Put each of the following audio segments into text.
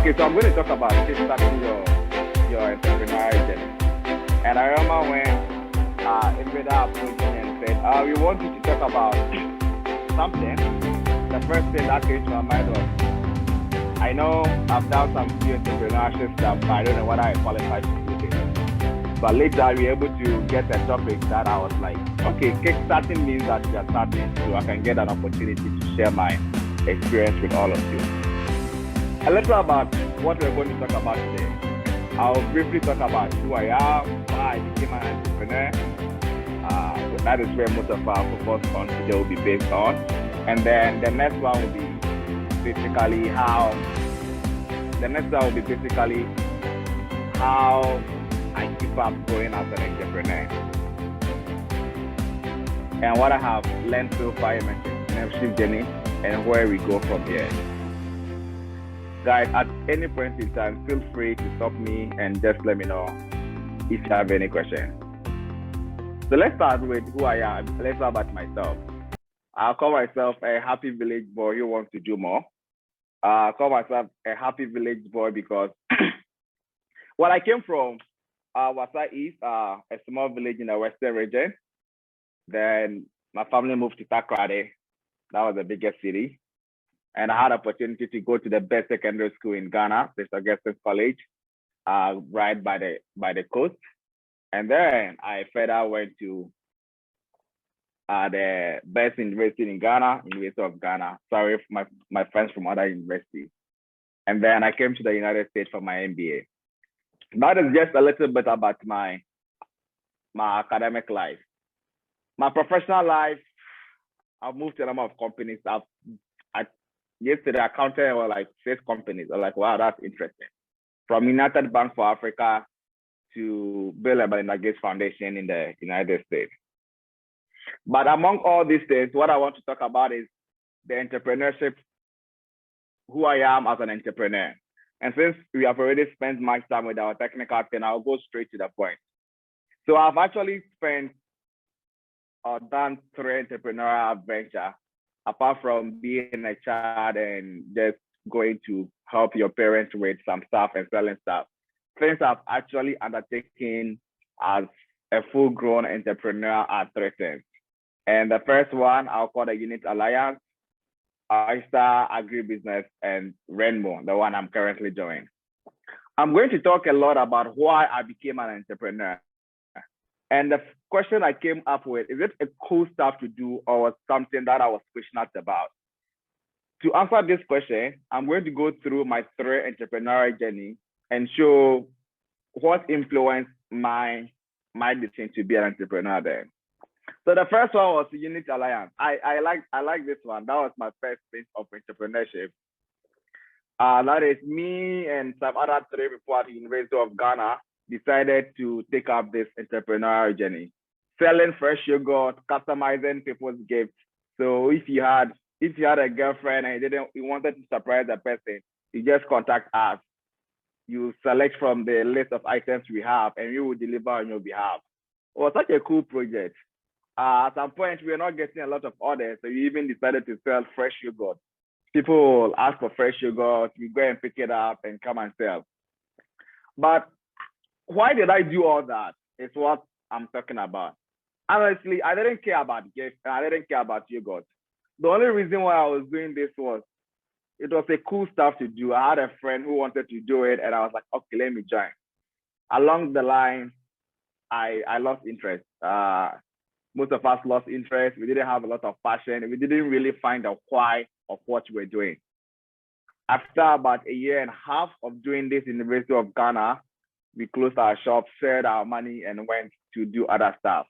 Okay, so I'm going to talk about kickstarting your entrepreneurial journey. And I remember when Inveda approached me and said, we want you to talk about something. The first thing that came to my mind was, I know I've done some few entrepreneurship stuff, but I don't know whether I qualify to do this. But later we were able to get a topic that I was like, okay, kickstarting means that you are starting, so I can get an opportunity to share my experience with all of you. A little about what we're going to talk about today. I'll briefly talk about who I am, why I became an entrepreneur. That is where most of our focus on today will be based on. And then the next one will be basically how I keep up going as an entrepreneur and what I have learned so far in my entrepreneurship journey and where we go from here. Guys, at any point in time, feel free to stop me and just let me know if you have any questions. So let's start with who I am. Let's start about myself. I'll call myself a happy village boy who wants to do more. I'll call myself a happy village boy because well, I came from Wasa East, a small village in the western region. Then my family moved to Takrade. That was the biggest city. And I had an opportunity to go to the best secondary school in Ghana, St. Augustine's College, right by the coast. And then I further went to the best university in Ghana, University of Ghana. Sorry for my friends from other universities. And then I came to the United States for my MBA. That is just a little bit about my academic life. My professional life, I've moved to a number of companies. Yesterday, I counted like 6 companies. I'm like, wow, that's interesting. From United Bank for Africa to Bill and Melinda Gates Foundation in the United States. But among all these things, what I want to talk about is the entrepreneurship, who I am as an entrepreneur. And since we have already spent much time with our technical thing, I'll go straight to the point. So I've actually spent or done 3 entrepreneurial ventures, apart from being a child and just going to help your parents with some stuff and selling stuff. Things I've actually undertaken as a full-grown entrepreneur are 3 things. And the first one, I'll call the Unit Alliance, Oyster Agribusiness, and Renmo, the one I'm currently doing. I'm going to talk a lot about why I became an entrepreneur. And the question I came up with, is it a cool stuff to do or was something that I was passionate about? To answer this question, I'm going to go through my 3 entrepreneurial journey and show what influenced my decision to be an entrepreneur then. So the first one was the Unit Alliance. I like this one. That was my first piece of entrepreneurship. That is me and some other 3 people at the University of Ghana decided to take up this entrepreneurial journey, selling fresh yogurt, customizing people's gifts. So if you had a girlfriend and you wanted to surprise the person, you just contact us. You select from the list of items we have, and we will deliver on your behalf. It was such a cool project. At some point, we were not getting a lot of orders, so we even decided to sell fresh yogurt. People ask for fresh yogurt, we go and pick it up and come and sell. But why did I do all that? It's what I'm talking about. Honestly, I didn't care about gifts, and I didn't care about yogurt. The only reason why I was doing this was it was a cool stuff to do. I had a friend who wanted to do it, and I was like, okay, let me join. Along the line, I lost interest. Most of us lost interest. We didn't have a lot of passion. We didn't really find the why of what we were doing. After about 1.5 years of doing this in the University of Ghana, we closed our shop, shared our money, and went to do other stuff.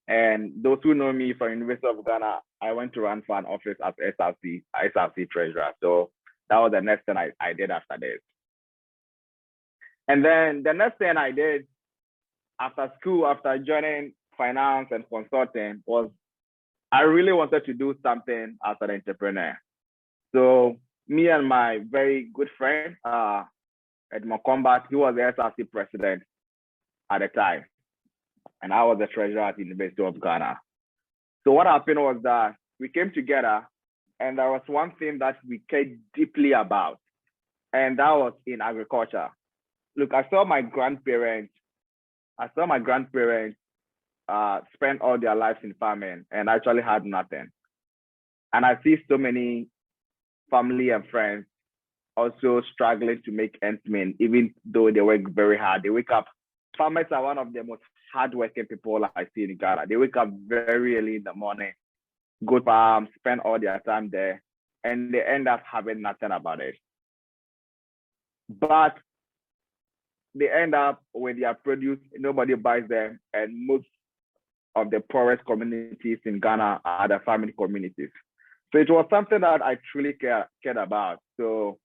And those who know me from University of Ghana, I went to run for an office as SRC treasurer. So that was the next thing I did after this. And then the next thing I did after school, after joining finance and consulting, was I really wanted to do something as an entrepreneur. So me and my very good friend, Edmond Combat, he was the SRC president at the time, and I was the treasurer at the University of Ghana. So what happened was that we came together, and there was one thing that we cared deeply about. and that was in agriculture. Look, I saw my grandparents spend all their lives in farming and actually had nothing. And I see so many family and friends also struggling to make ends meet, even though they work very hard. They wake up. Farmers are one of the most hardworking people I see in Ghana. They wake up very early in the morning, go to farm, spend all their time there, and they end up having nothing about it. But they end up with their produce, nobody buys them, and most of the poorest communities in Ghana are the farming communities. So it was something that I truly cared about. So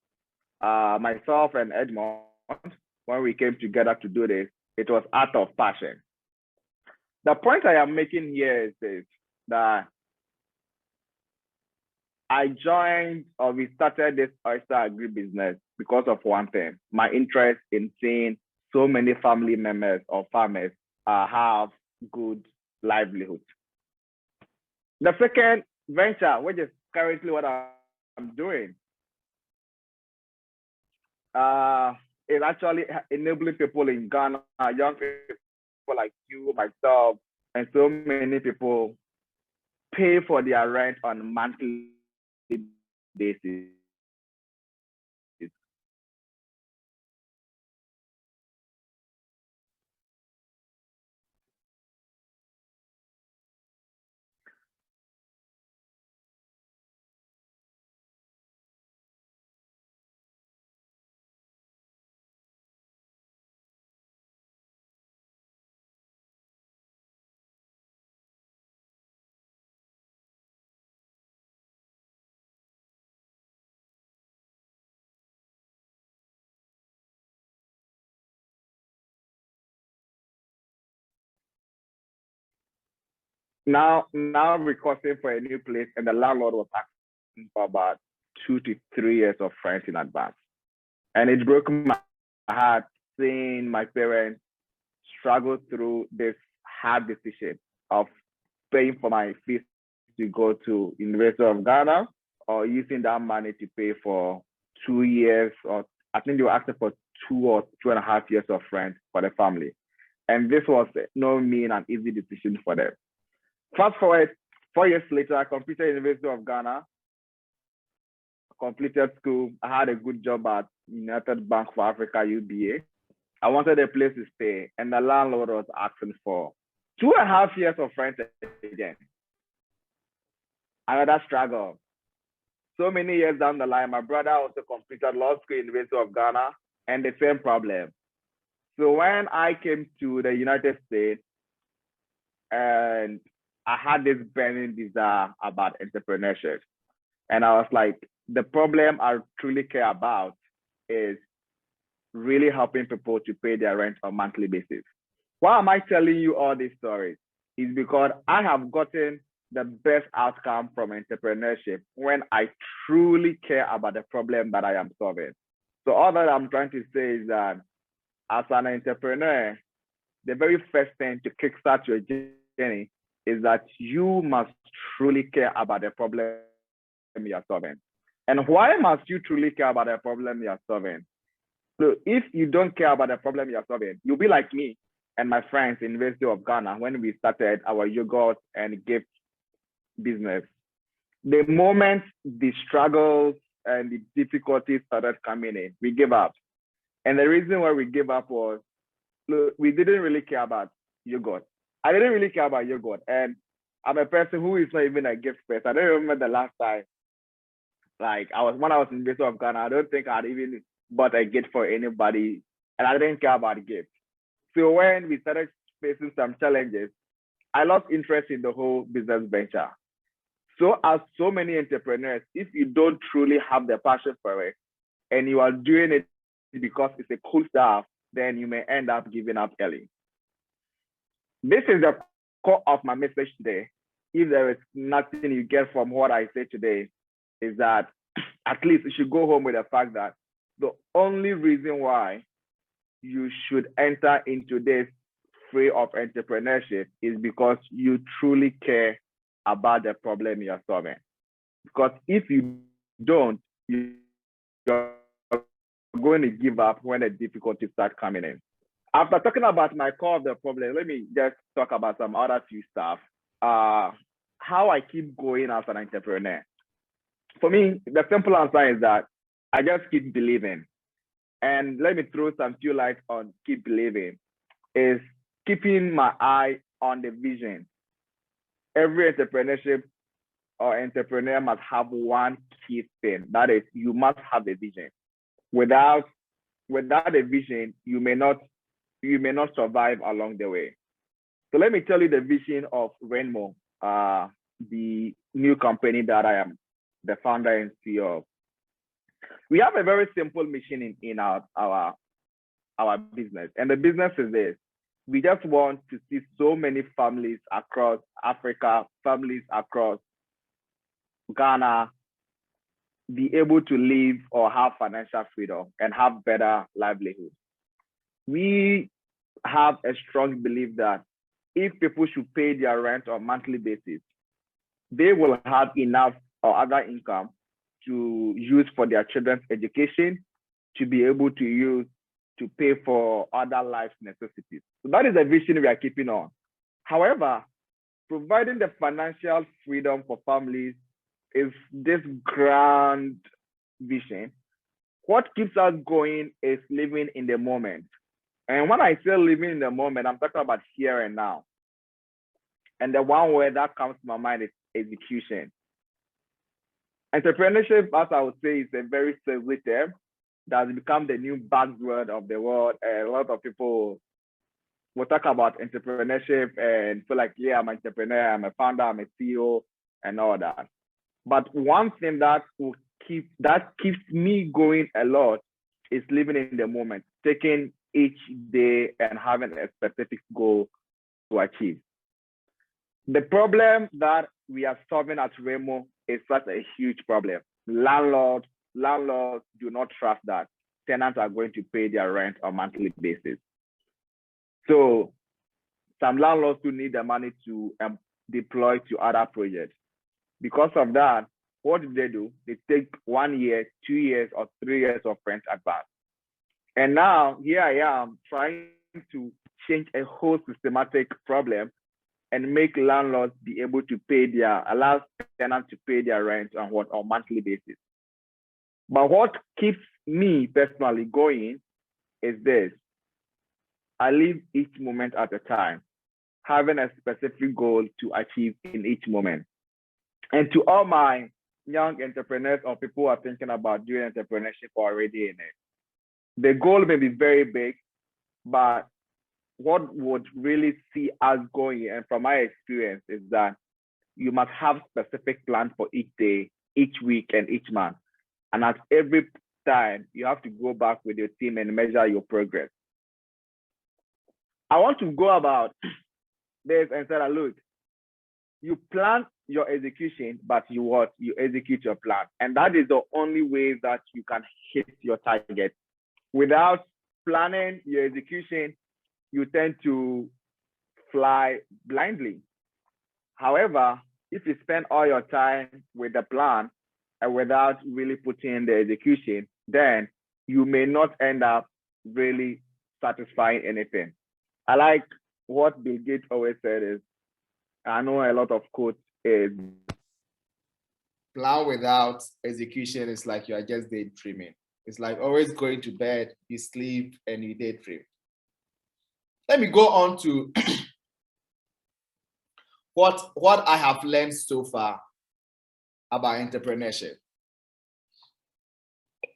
myself and Edmond, when we came together to do this, it was out of passion. The point I am making here is this, that I joined, or we started this oyster agribusiness because of one thing, my interest in seeing so many family members or farmers have good livelihood. The second venture, which is currently what I'm doing, is actually enabling people in Ghana, young people like you, myself, and so many people pay for their rent on a monthly basis. Now requesting for a new place, and the landlord was asking for about 2 to 3 years of rent in advance. And it broke my heart seeing my parents struggle through this hard decision of paying for my fees to go to University of Ghana, or using that money to pay for 2 years, or I think they were asking for 2 or 2.5 years of rent for the family. And this was no mean and easy decision for them. Fast forward 4 years later, I completed University of Ghana, completed school. I had a good job at United Bank for Africa, UBA. I wanted a place to stay, and the landlord was asking for 2.5 years of rent again. Another struggle. So many years down the line, my brother also completed law school in University of Ghana, and the same problem. So when I came to the United States, and I had this burning desire about entrepreneurship, and I was like, the problem I truly care about is really helping people to pay their rent on a monthly basis. Why am I telling you all these stories? Is because I have gotten the best outcome from entrepreneurship when I truly care about the problem that I am solving. So all that I'm trying to say is that as an entrepreneur, the very first thing to kickstart your journey is that you must truly care about the problem you're solving. And why must you truly care about the problem you're solving? So if you don't care about the problem you're solving, you'll be like me and my friends in University of Ghana when we started our yogurt and gift business. The moment the struggles and the difficulties started coming in, we gave up. And the reason why we gave up was, look, we didn't really care about yogurt. I didn't really care about yogurt. And I'm a person who is not even a gift person. I don't remember the last time, like when I was in University of Ghana, I don't think I'd even bought a gift for anybody, and I didn't care about gifts. So when we started facing some challenges, I lost interest in the whole business venture. So as so many entrepreneurs, if you don't truly have the passion for it, and you are doing it because it's a cool stuff, then you may end up giving up early. This is the core of my message today. If there is nothing you get from what I say today, is that at least you should go home with the fact that the only reason why you should enter into this free of entrepreneurship is because you truly care about the problem you're solving. Because if you don't, you're going to give up when the difficulties start coming in. After talking about my core of the problem, let me just talk about some other few stuff. How I keep going as an entrepreneur. For me, the simple answer is that I just keep believing. And let me throw some few lights on keep believing is keeping my eye on the vision. Every entrepreneurship or entrepreneur must have one key thing. That is, you must have a vision. Without a vision, you may not survive along the way. So let me tell you the vision of Rainbow, the new company that I am the founder and CEO of. We have a very simple mission in our business, and the business is this: we just want to see so many families across Africa, families across Ghana, be able to live or have financial freedom and have better livelihood. We have a strong belief that if people should pay their rent on a monthly basis, they will have enough or other income to use for their children's education, to be able to use to pay for other life necessities. So that is the vision we are keeping on. However, providing the financial freedom for families is this grand vision. What keeps us going is living in the moment. And when I say living in the moment, I'm talking about here and now. And the one word that comes to my mind is execution. Entrepreneurship, as I would say, is a very sexy term that has become the new buzzword of the world. And a lot of people will talk about entrepreneurship and feel like, yeah, I'm an entrepreneur, I'm a founder, I'm a CEO, and all that. But one thing that keeps me going a lot is living in the moment, taking each day and having a specific goal to achieve. The problem that we are solving at Remo is such a huge problem. Landlords do not trust that tenants are going to pay their rent on a monthly basis. So some landlords do need the money to deploy to other projects. Because of that, what do? They take 1 year, 2 years, or 3 years of rent advance. And now here I am trying to change a whole systematic problem and make landlords be able to allow tenants to pay their rent on monthly basis. But what keeps me personally going is this: I live each moment at a time, having a specific goal to achieve in each moment. And to all my young entrepreneurs or people who are thinking about doing entrepreneurship already in it, the goal may be very big, but what would really see us going, and from my experience, is that you must have specific plans for each day, each week, and each month. And at every time, you have to go back with your team and measure your progress. I want to go about this and say, look, you plan your execution, but you execute your plan. And that is the only way that you can hit your target. Without planning your execution, you tend to fly blindly. However, if you spend all your time with the plan and without really putting in the execution, then you may not end up really satisfying anything. I like what Bill Gates always said is, I know a lot of quotes is, plan without execution is like you are just daydreaming. It's like always going to bed, you sleep, and you daydream. Let me go on to what I have learned so far about entrepreneurship.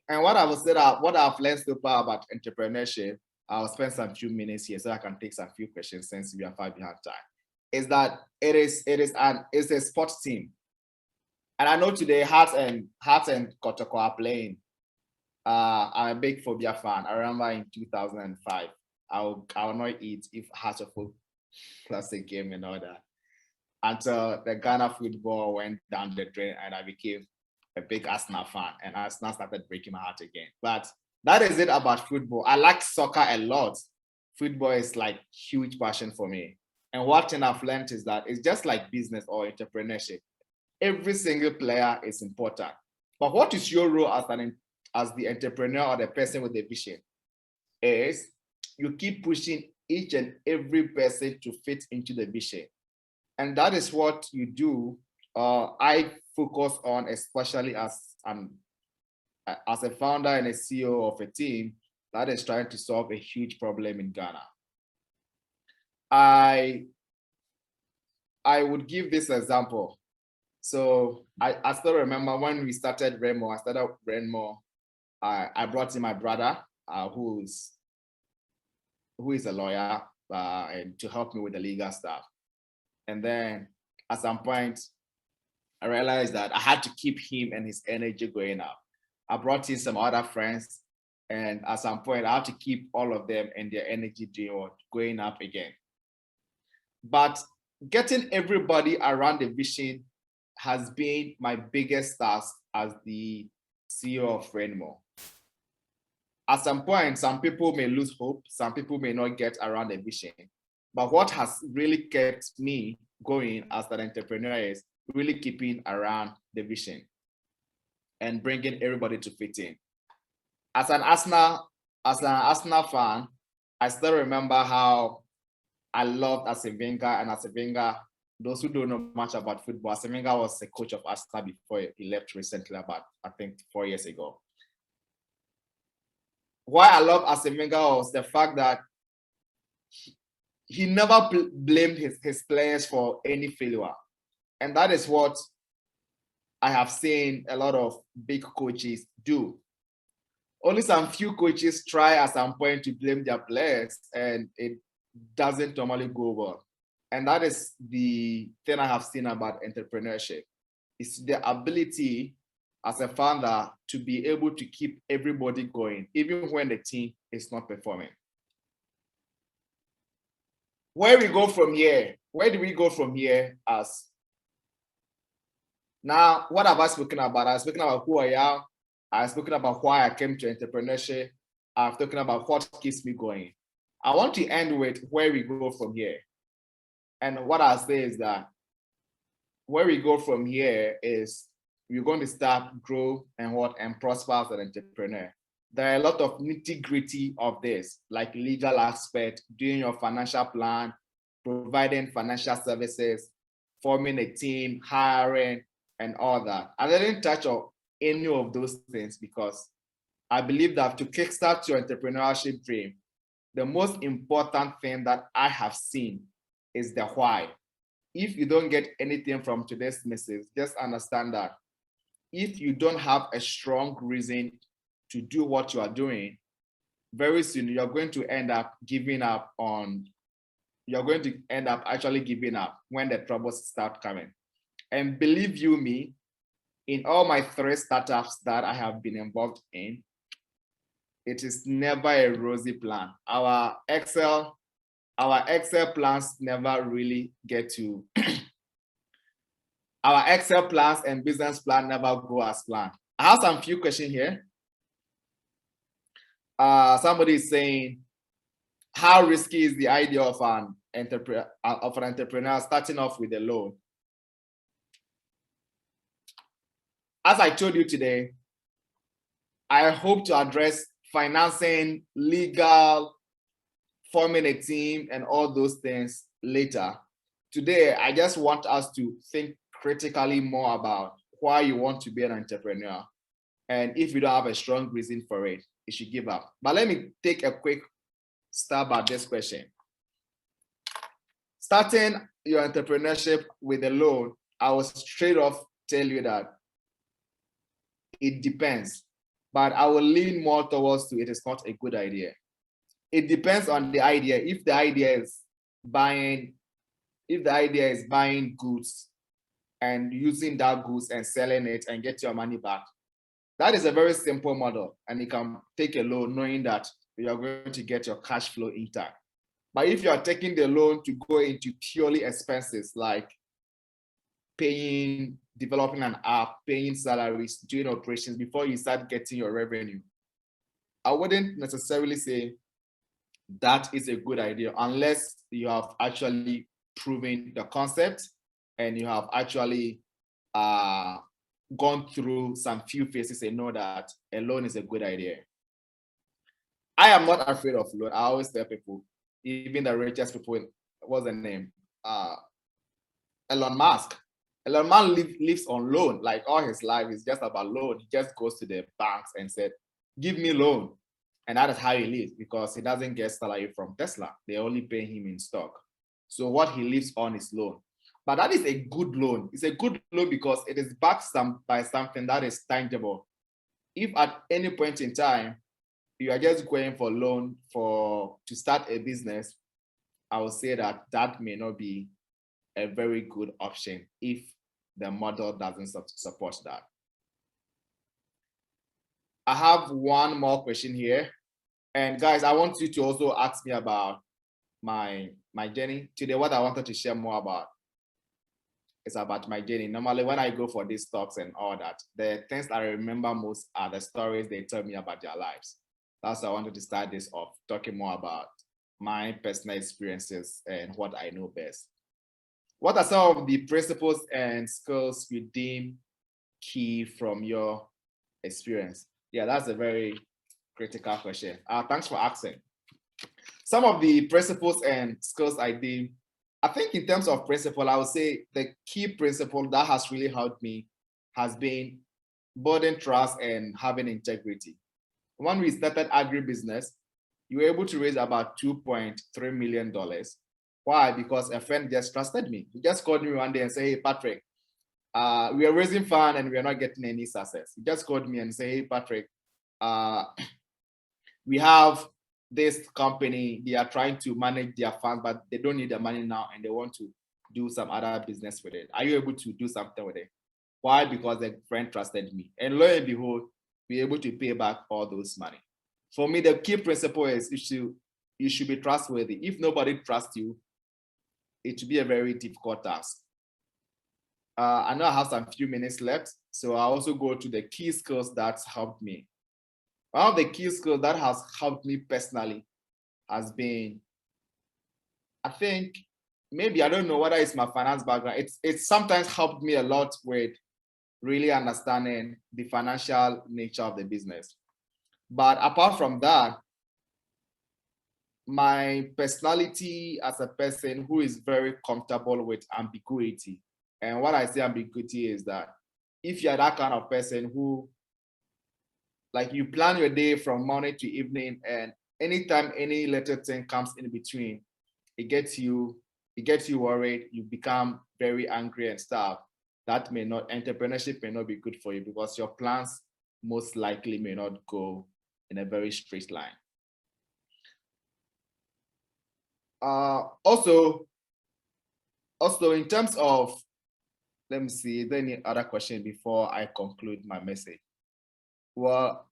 And what I've learned so far about entrepreneurship, I'll spend some few minutes here so I can take some few questions since we are far behind time. Is that it's a sports team. And I know today Hearts and Kotoko are playing. I'm a big Phobia fan. I remember in 2005, I will not eat if Hearts of Oak Classic game and all that. Until the Ghana football went down the drain and I became a big Arsenal fan, and Arsenal started breaking my heart again. But that is it about football. I like soccer a lot. Football is like huge passion for me. And one thing I've learned is that it's just like business or entrepreneurship. Every single player is important. But what is your role as as the entrepreneur or the person with the vision is you keep pushing each and every person to fit into the vision. And that is what you do. I focus on, especially as a founder and a CEO of a team that is trying to solve a huge problem in Ghana. I would give this example. So I still remember when we started Renmo. I brought in my brother, who is a lawyer, and to help me with the legal stuff. And then at some point, I realized that I had to keep him and his energy going up. I brought in some other friends, and at some point, I had to keep all of them and their energy going up again. But getting everybody around the vision has been my biggest task as the CEO of Renmo. At some point, some people may lose hope, some people may not get around the vision. But what has really kept me going as an entrepreneur is really keeping around the vision and bringing everybody to fit in. As an Arsenal fan, I still remember how I loved Arsene Wenger, and Arsene Wenger, those who don't know much about football, Arsene Wenger was the coach of Arsenal before he left recently, about I think 4 years ago. Why I love Arsene Wenger was the fact that he never blamed his players for any failure. And that is what I have seen a lot of big coaches do. Only some few coaches try at some point to blame their players, and it doesn't normally go well. And that is the thing I have seen about entrepreneurship. It's the ability as a founder to be able to keep everybody going, even when the team is not performing. Where we go from here? Where do we go from here? As now, what have I spoken about? I've spoken about who I am. I've spoken about why I came to entrepreneurship. I've spoken about what keeps me going. I want to end with where we go from here. And what I'll say is that where we go from here is we're going to start, grow, and prosper as an entrepreneur. There are a lot of nitty-gritty of this, like legal aspect, doing your financial plan, providing financial services, forming a team, hiring, and all that. I didn't touch on any of those things because I believe that to kickstart your entrepreneurship dream, the most important thing that I have seen is the why. If you don't get anything from today's message, just understand that if you don't have a strong reason to do what you are doing, very soon you're going to end up giving up actually giving up when the troubles start coming. And believe you me, in all my 3 startups that I have been involved in, it is never a rosy plan. Our Excel plans never really get to, our Excel plans and business plan never go as planned. I have some few questions here. Somebody is saying, how risky is the idea of an entrepreneur starting off with a loan? As I told you today, I hope to address financing, legal, forming a team, and all those things later. Today, I just want us to think critically more about why you want to be an entrepreneur. And if you don't have a strong reason for it, you should give up. But let me take a quick stab at this question. Starting your entrepreneurship with a loan, I will straight off tell you that it depends, but I will lean more towards it is not a good idea. It depends on the idea. If the idea is buying goods and using that goods and selling it and get your money back, that is a very simple model, and you can take a loan knowing that you are going to get your cash flow intact. But if you are taking the loan to go into purely expenses like developing an app, paying salaries, doing operations before you start getting your revenue, I wouldn't necessarily say that is a good idea unless you have actually proven the concept and you have actually gone through some few phases and know that a loan is a good idea. I am not afraid of loan. I always tell people, even the richest people, what's the name? Elon Musk. Elon Musk lives on loan. Like all his life is just about loan. He just goes to the banks and said, give me loan. And that is how he lives, because he doesn't get salary from Tesla. They only pay him in stock. So what he lives on is loan. But that is a good loan. It's a good loan because it is backed by something that is tangible. If at any point in time, you are just going for loan to start a business, I would say that that may not be a very good option if the model doesn't support that. I have one more question here. And guys, I want you to also ask me about my journey. Today, what I wanted to share more about is about my journey. Normally, when I go for these talks and all that, the things I remember most are the stories they tell me about their lives. That's why I wanted to start this off, talking more about my personal experiences and what I know best. What are some of the principles and skills you deem key from your experience? Yeah, that's a very critical question. Thanks for asking. Some of the principles and skills I think in terms of principle, I would say the key principle that has really helped me has been building trust and having integrity. When we started agribusiness, you were able to raise about $2.3 million. Why? Because a friend just trusted me. He just called me one day and said, hey, Patrick, we are raising funds and we are not getting any success. He just called me and said, hey, Patrick, we have this company, they are trying to manage their funds, but they don't need the money now and they want to do some other business with it. Are you able to do something with it? Why? Because the friend trusted me. And lo and behold, be able to pay back all those money. For me, the key principle is you should be trustworthy. If nobody trusts you, it will be a very difficult task. I know I have some few minutes left, so I'll also go to the key skills that's helped me. One of the key skills that has helped me personally has been, I think, maybe, I don't know whether it's my finance background. It's sometimes helped me a lot with really understanding the financial nature of the business. But apart from that, my personality as a person who is very comfortable with ambiguity. And what I say ambiguity is that if you're that kind of person who, like, you plan your day from morning to evening, and anytime any little thing comes in between, it gets you worried, you become very angry and stuff. That entrepreneurship may not be good for you because your plans most likely may not go in a very straight line. Also in terms of, let me see, is there any other question before I conclude my message? Well,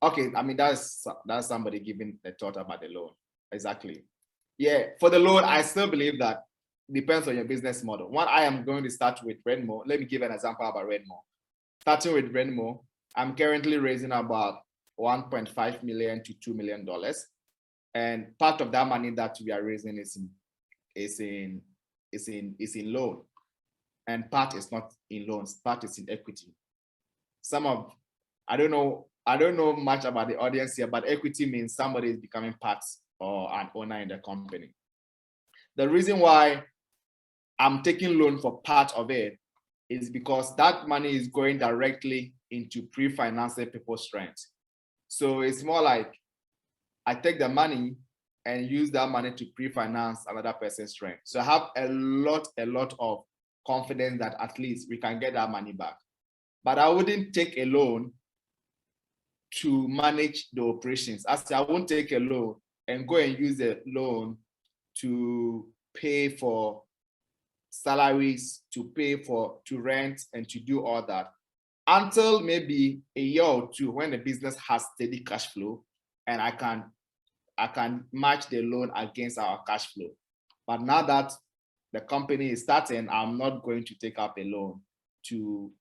okay, I mean, that's somebody giving a thought about the loan. Exactly. Yeah, for the loan, I still believe that depends on your business model. One, I am going to start with Redmo. Let me give an example about Redmo. Starting with Redmo, I'm currently raising about $1.5 million to $2 million. And part of that money that we are raising is in loan. And part is not in loans, part is in equity. I don't know much about the audience here, but equity means somebody is becoming part or an owner in the company. The reason why I'm taking loan for part of it is because that money is going directly into pre-financing people's rent. So it's more like I take the money and use that money to pre-finance another person's rent. So I have a lot of confidence that at least we can get that money back. But I wouldn't take a loan to manage the operations. I won't take a loan and go and use the loan to pay for salaries, to rent, and to do all that until maybe a year or two when the business has steady cash flow and I can match the loan against our cash flow. But now that the company is starting, I'm not going to take up a loan to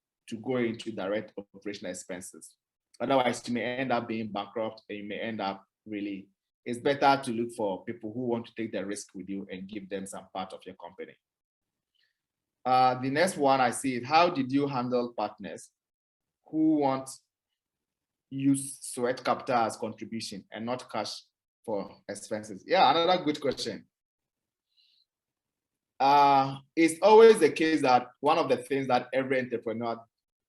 go into direct operational expenses. Otherwise, you may end up being bankrupt and you may end up really, it's better to look for people who want to take the risk with you and give them some part of your company. The next one I see is, how did you handle partners who want use sweat capital as contribution and not cash for expenses? Yeah, another good question. It's always the case that one of the things that every entrepreneur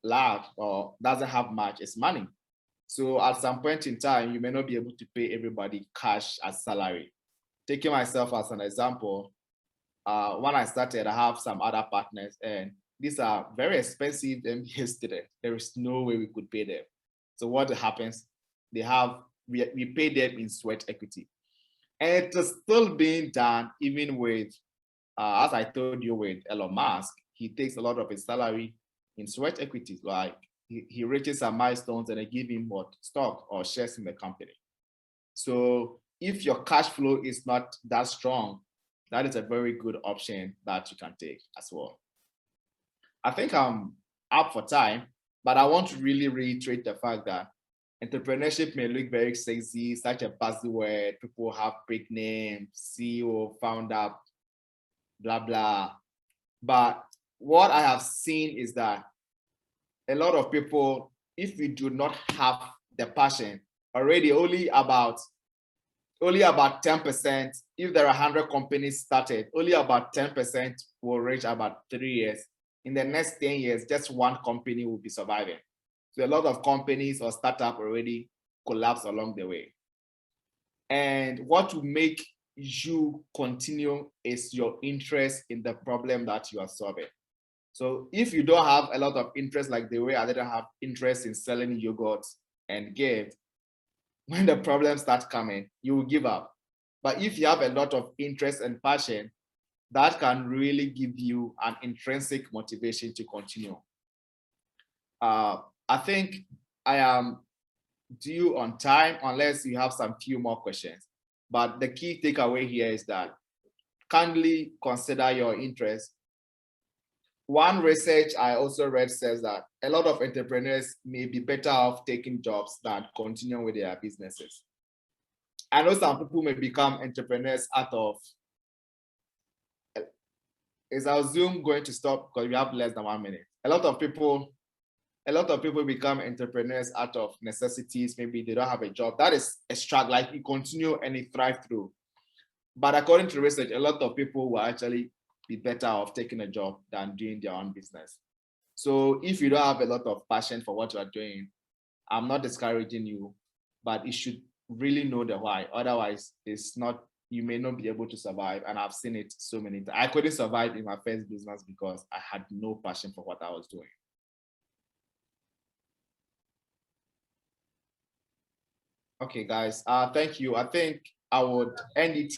lacks or doesn't have much is money. So at some point in time, you may not be able to pay everybody cash as salary. Taking myself as an example, when I started, I have some other partners, and these are very expensive MBA students. There is no way we could pay them. So what happens? We pay them in sweat equity. And it is still being done even with, as I told you, with Elon Musk. He takes a lot of his salary in sweat equities. Like he reaches some milestones and they give him what, stock or shares in the company. So if your cash flow is not that strong, that is a very good option that you can take as well. I think I'm up for time, but I want to really reiterate the fact that entrepreneurship may look very sexy, such a buzzword. People have big names, CEO, founder, blah, blah. But what I have seen is that a lot of people, if we do not have the passion, already only about 10%, if there are 100 companies started, only about 10% will reach about 3 years. In the next 10 years, just one company will be surviving. So a lot of companies or startups already collapse along the way. And what will make you continue is your interest in the problem that you are solving. So if you don't have a lot of interest, like the way I didn't have interest in selling yogurt and gift, when the problems start coming, you will give up. But if you have a lot of interest and passion, that can really give you an intrinsic motivation to continue. I think I am due on time unless you have some few more questions. But the key takeaway here is that kindly consider your interest. One research I also read says that a lot of entrepreneurs may be better off taking jobs than continuing with their businesses. I know some people may become entrepreneurs out of, is our Zoom going to stop because we have less than 1 minute? A lot of people become entrepreneurs out of necessities. Maybe they don't have a job. That is a struggle, like you continue and you thrive through. But according to research, a lot of people will actually be better off taking a job than doing their own business. So if you don't have a lot of passion for what you are doing, I'm not discouraging you, but you should really know the why. Otherwise, you may not be able to survive. And I've seen it so many times. I couldn't survive in my first business because I had no passion for what I was doing. Okay, guys, thank you. I think I would end it